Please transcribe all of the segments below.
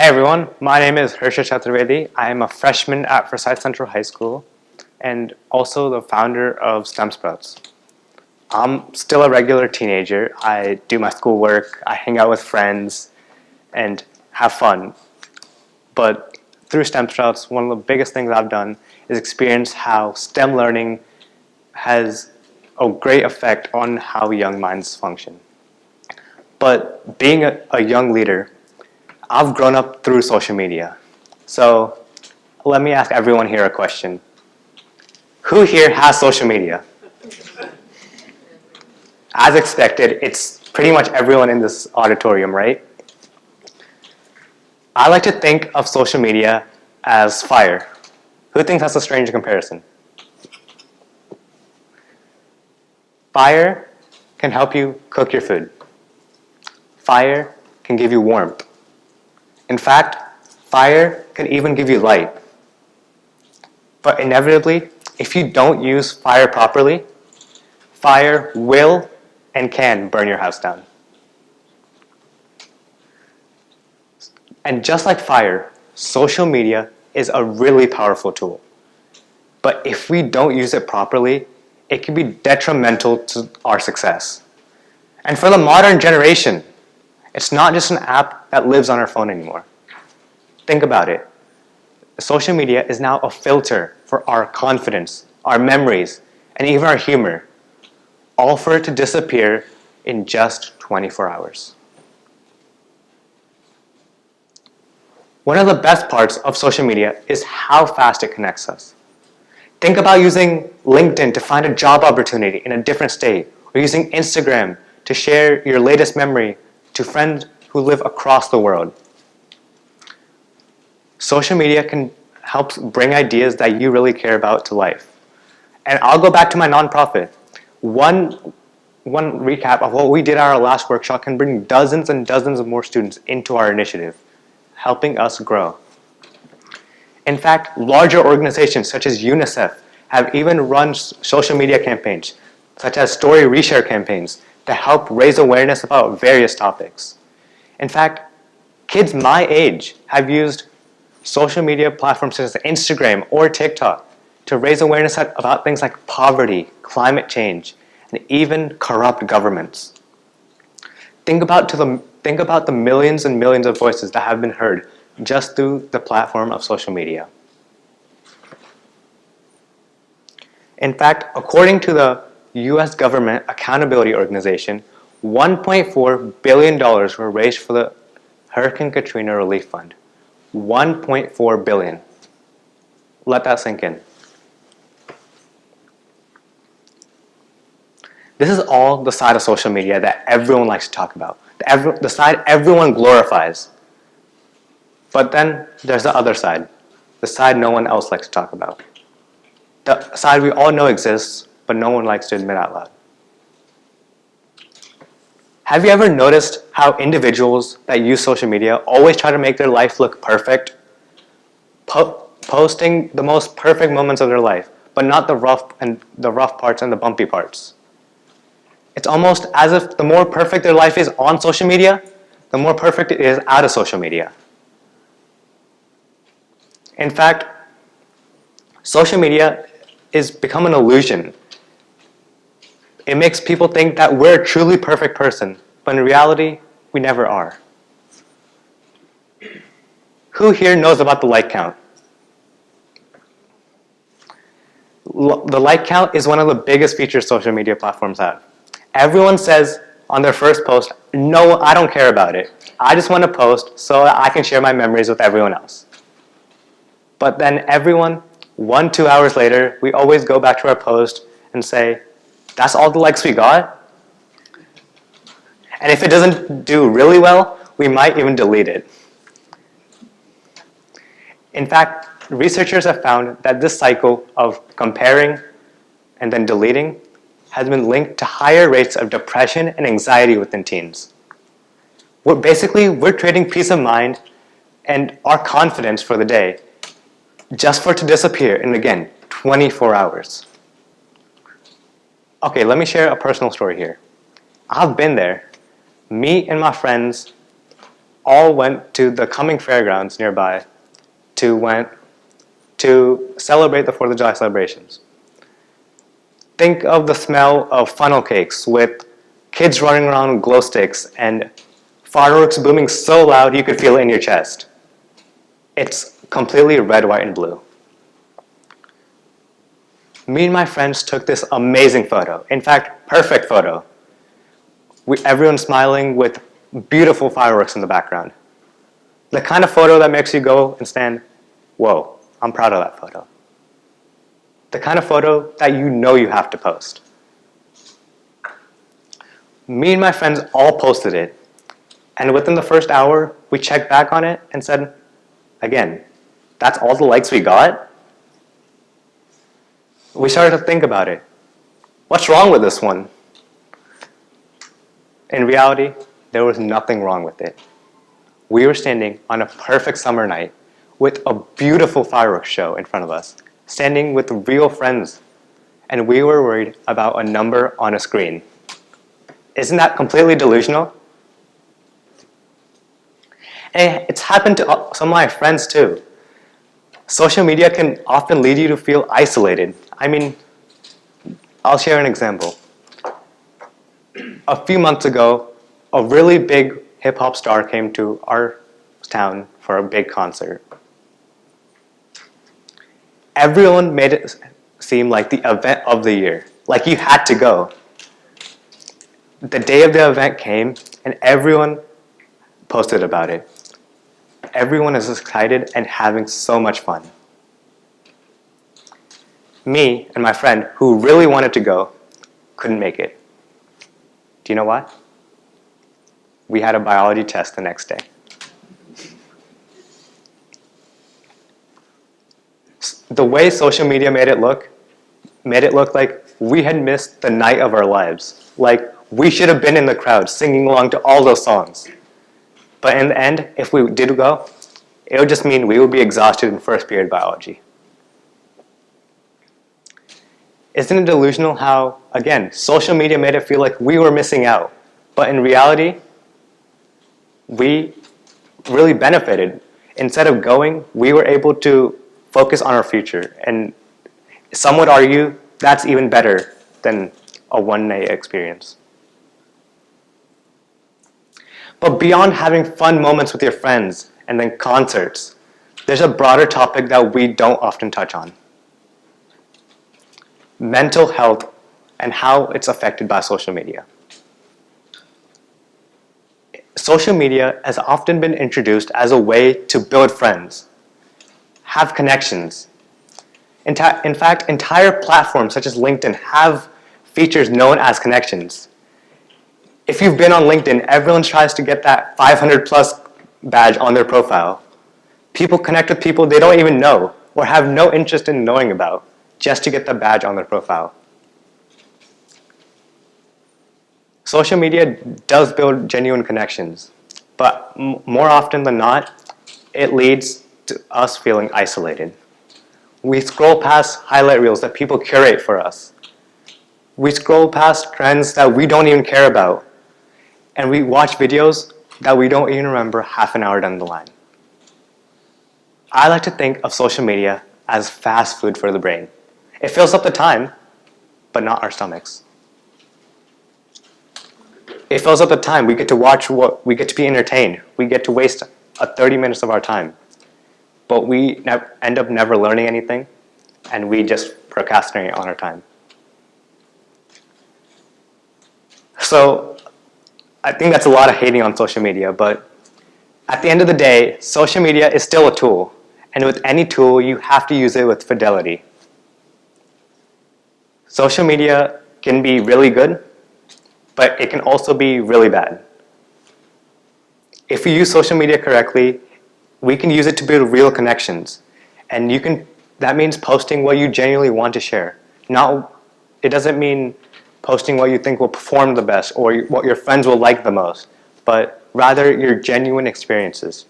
Hey everyone, my name is Harshit Chaturvedy. I am a freshman at Forsyth Central High School and also the founder of STEM Sprouts. I'm still a regular teenager. I do my schoolwork, I hang out with friends, and have fun. But through STEM Sprouts, one of the biggest things I've done is experience how STEM learning has a great effect on how young minds function. But being a young leader, I've grown up through social media. So let me ask everyone here a question. Who here has social media? As expected, it's pretty much everyone in this auditorium, right? I like to think of social media as fire. Who thinks that's a strange comparison? Fire can help you cook your food. Fire can give you warmth. In fact, fire can even give you light. But inevitably, if you don't use fire properly, fire will and can burn your house down. And just like fire, social media is a really powerful tool. But if we don't use it properly, it can be detrimental to our success. And for the modern generation, it's not just an app that lives on our phone anymore. Think about it. Social media is now a filter for our confidence, our memories, and even our humor, all for it to disappear in just 24 hours. One of the best parts of social media is how fast it connects us. Think about using LinkedIn to find a job opportunity in a different state, or using Instagram to share your latest memory to friends who live across the world. Social media can help bring ideas that you really care about to life. And I'll go back to my nonprofit. One recap of what we did at our last workshop can bring dozens and dozens of more students into our initiative, helping us grow. In fact, larger organizations such as UNICEF have even run social media campaigns, such as story reshare campaigns, to help raise awareness about various topics. In fact, kids my age have used social media platforms such as Instagram or TikTok to raise awareness about things like poverty, climate change, and even corrupt governments. Think about the millions and millions of voices that have been heard just through the platform of social media. In fact, according to the US Government Accountability Organization, $1.4 billion were raised for the Hurricane Katrina Relief Fund. $1.4 billion. Let that sink in. This is all the side of social media that everyone likes to talk about, the side everyone glorifies. But then there's the other side, the side no one else likes to talk about. The side we all know exists, but no one likes to admit out loud. Have you ever noticed how individuals that use social media always try to make their life look perfect? Posting the most perfect moments of their life, but not the rough parts and the bumpy parts. It's almost as if the more perfect their life is on social media, the more perfect it is out of social media. In fact, social media is become an illusion. It makes people think that we're a truly perfect person, but in reality, we never are. Who here knows about the like count? The like count is one of the biggest features social media platforms have. Everyone says on their first post, no, I don't care about it. I just want to post so that I can share my memories with everyone else. But then 2 hours later, we always go back to our post and say, that's all the likes we got? And if it doesn't do really well, we might even delete it. In fact, researchers have found that this cycle of comparing and then deleting has been linked to higher rates of depression and anxiety within teens. We're trading peace of mind and our confidence for the day just for it to disappear in, again, 24 hours. Okay, let me share a personal story here. I've been there. Me and my friends all went to the Cumming Fairgrounds nearby to celebrate the 4th of July celebrations. Think of the smell of funnel cakes with kids running around with glow sticks and fireworks booming so loud you could feel it in your chest. It's completely red, white, and blue. Me and my friends took this amazing photo. In fact, perfect photo. Everyone smiling with beautiful fireworks in the background. The kind of photo that makes you go and stand, whoa, I'm proud of that photo. The kind of photo that you know you have to post. Me and my friends all posted it, and within the first hour, we checked back on it and said, again, that's all the likes we got? We started to think about it. What's wrong with this one? In reality, there was nothing wrong with it. We were standing on a perfect summer night with a beautiful fireworks show in front of us, standing with real friends, and we were worried about a number on a screen. Isn't that completely delusional? And it's happened to some of my friends too. Social media can often lead you to feel isolated. I mean, I'll share an example. A few months ago, a really big hip-hop star came to our town for a big concert. Everyone made it seem like the event of the year, like you had to go. The day of the event came, and everyone posted about it. Everyone is excited and having so much fun. Me and my friend, who really wanted to go, couldn't make it. Do you know why? We had a biology test the next day. The way social media made it look like we had missed the night of our lives. Like we should have been in the crowd singing along to all those songs. But in the end, if we did go, it would just mean we would be exhausted in first period biology. Isn't it delusional how, again, social media made it feel like we were missing out, but in reality, we really benefited. Instead of going, we were able to focus on our future, and some would argue that's even better than a one-night experience. But beyond having fun moments with your friends and then concerts, there's a broader topic that we don't often touch on. Mental health and how it's affected by social media. Social media has often been introduced as a way to build friends, have connections. In fact, entire platforms such as LinkedIn have features known as connections. If you've been on LinkedIn, everyone tries to get that 500 plus badge on their profile. People connect with people they don't even know or have no interest in knowing about just to get the badge on their profile. Social media does build genuine connections, but more often than not, it leads to us feeling isolated. We scroll past highlight reels that people curate for us. We scroll past trends that we don't even care about. And we watch videos that we don't even remember half an hour down the line. I like to think of social media as fast food for the brain. It fills up the time, but not our stomachs. It fills up the time. We get to watch we get to be entertained. We get to waste 30 minutes of our time. But we end up never learning anything, and we just procrastinate on our time. So I think that's a lot of hating on social media, but at the end of the day, social media is still a tool. And with any tool, you have to use it with fidelity. Social media can be really good, but it can also be really bad. If we use social media correctly, we can use it to build real connections. And that means posting what you genuinely want to share. It doesn't mean posting what you think will perform the best or what your friends will like the most, but rather your genuine experiences.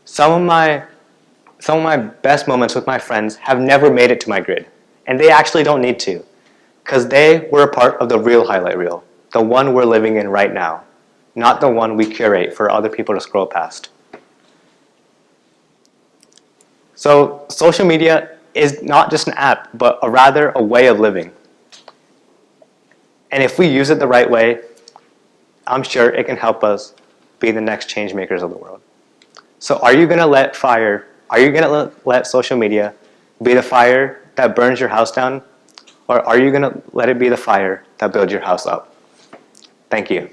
Some of my best moments with my friends have never made it to my grid, and they actually don't need to, because they were a part of the real highlight reel, the one we're living in right now. not the one we curate for other people to scroll past. So social media is not just an app, but rather a way of living. And if we use it the right way, I'm sure it can help us be the next change makers of the world. So are you going to let social media be the fire that burns your house down? Or are you going to let it be the fire that builds your house up? Thank you.